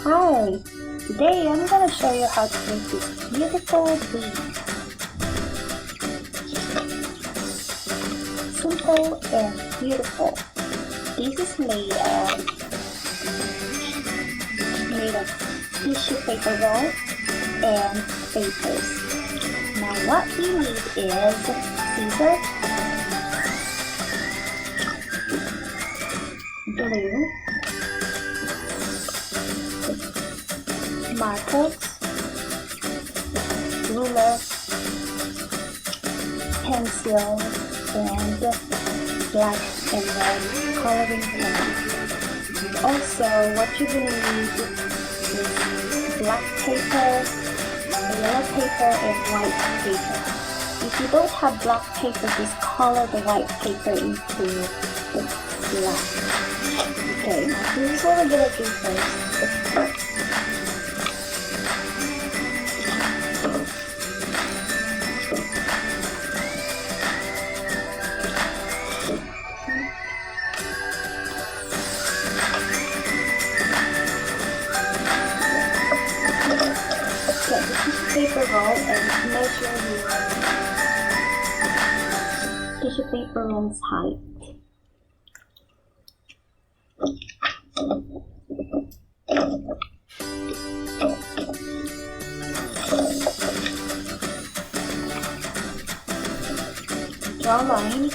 Hi, today I'm gonna show you how to make this beautiful bead. Simple and beautiful. This is made of tissue paper roll and papers. Now what we need is scissors, glue, markers, ruler, pencil, and black and red coloring pen. Also, what you're going to need is black paper, yellow paper, and white paper. If you don't have black paper, just color the white paper into black. Okay, now here's what we're going to do first. Get the tissue paper roll and measure your tissue paper roll's height. Draw a line.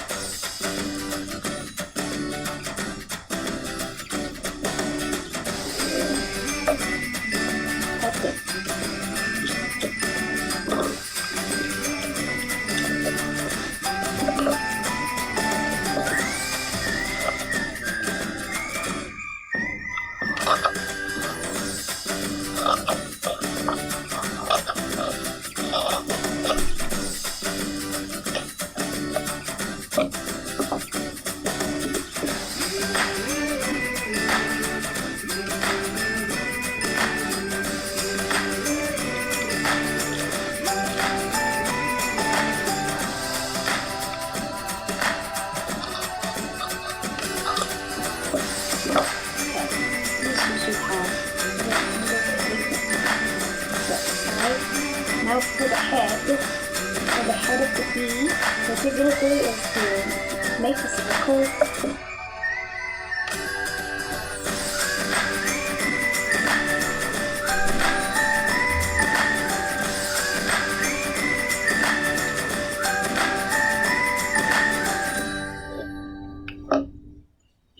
Cut it. Now for the head of the bee, what you're going to do is to make a circle.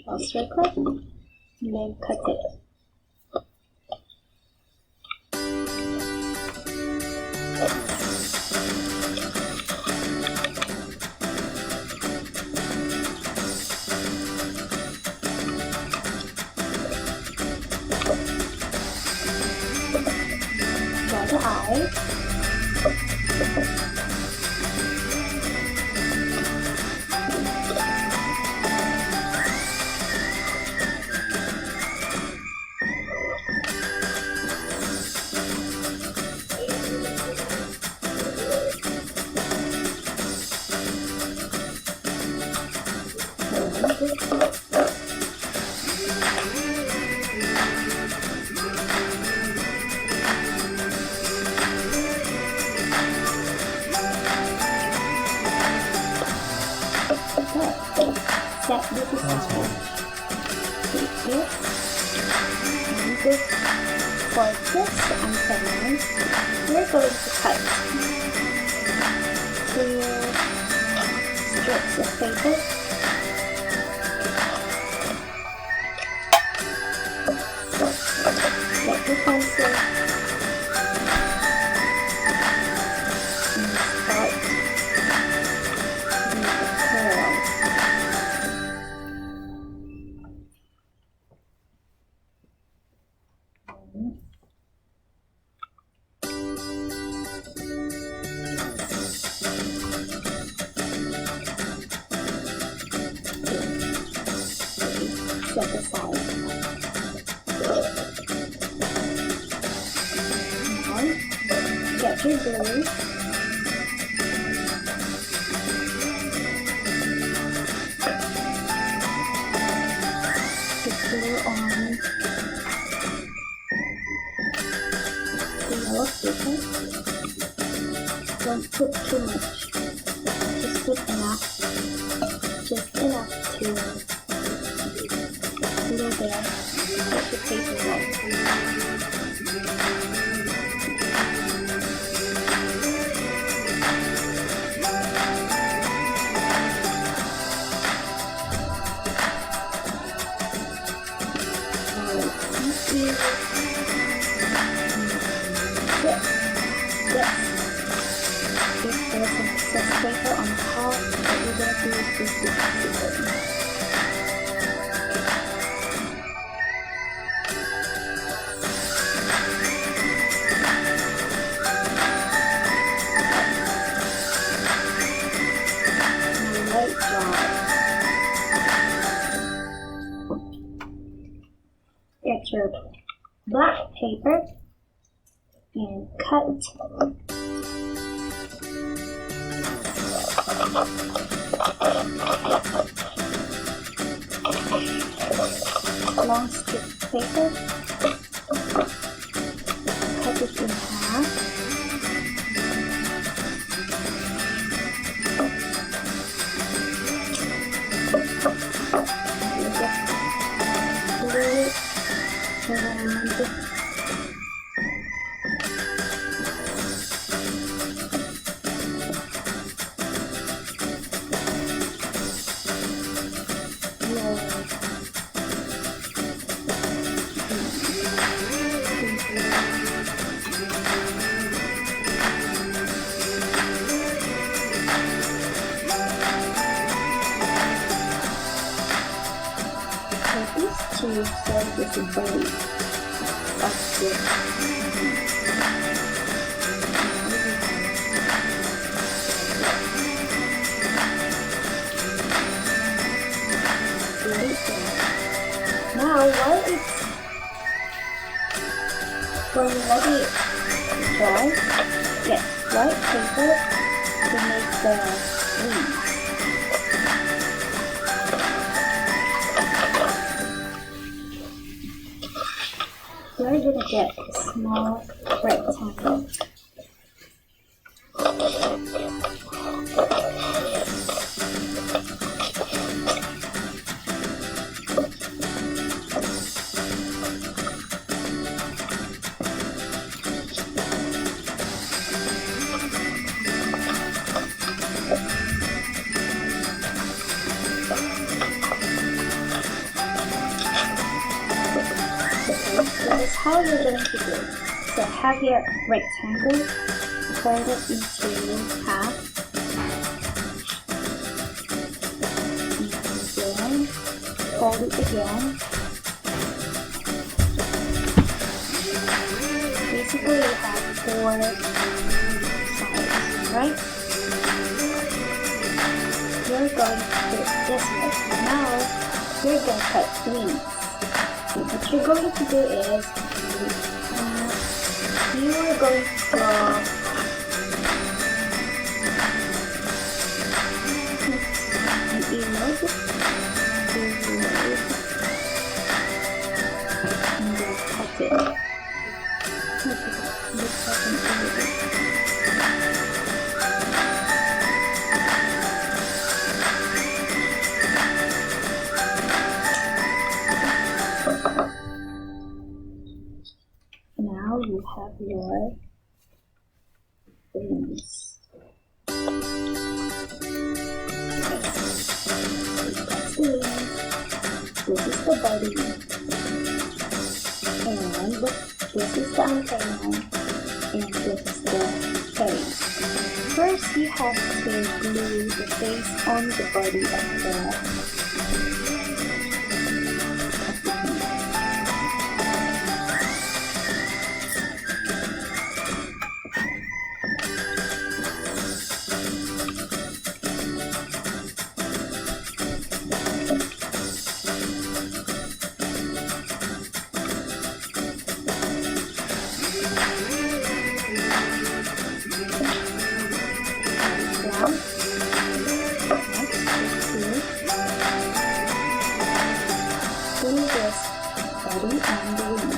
Draw a circle and then cut it. Draw the eye. Set this aside. Take this and this for this antenna. We're going to cut 2 strips of paper. Get your pencil and start the curl. Set aside. Now, get your glue. Put glue on Don't put too much. Just put enough. Just enough to glue there. Let the paper roll. Paper on top, what we're going to do is just this paper. Light dry. Get your black paper and cut long strip paper, cut it in half, glue it around. These two serve as a body. That's good. Now, when you let it dry, get white paper to make the leaves. We're going to get a small rectangle. This is how you're going to do it. So have your rectangle, fold it into half, and then fold it again. Basically, you have 4 sides, right? You're going to do it this way. Now, you're going to cut 3. What you're going to do is, you are going to draw an image, and then cut it. Now you have your wings. This is the body, and this is the antenna, and this is the face. First, you have to glue the face on the body of the body and the wing.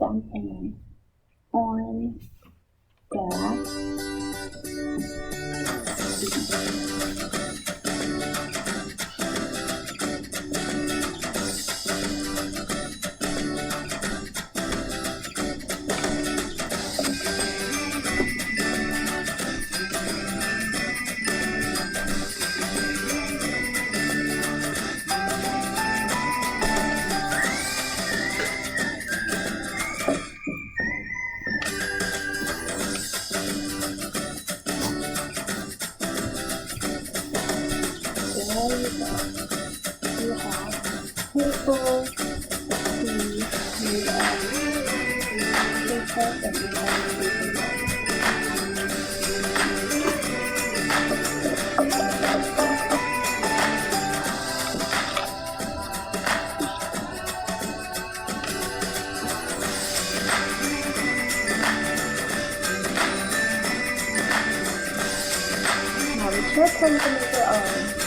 blank and then on dash there you go. You have beautiful trees made of paper that you can use in life. Now it's your turn to make your own.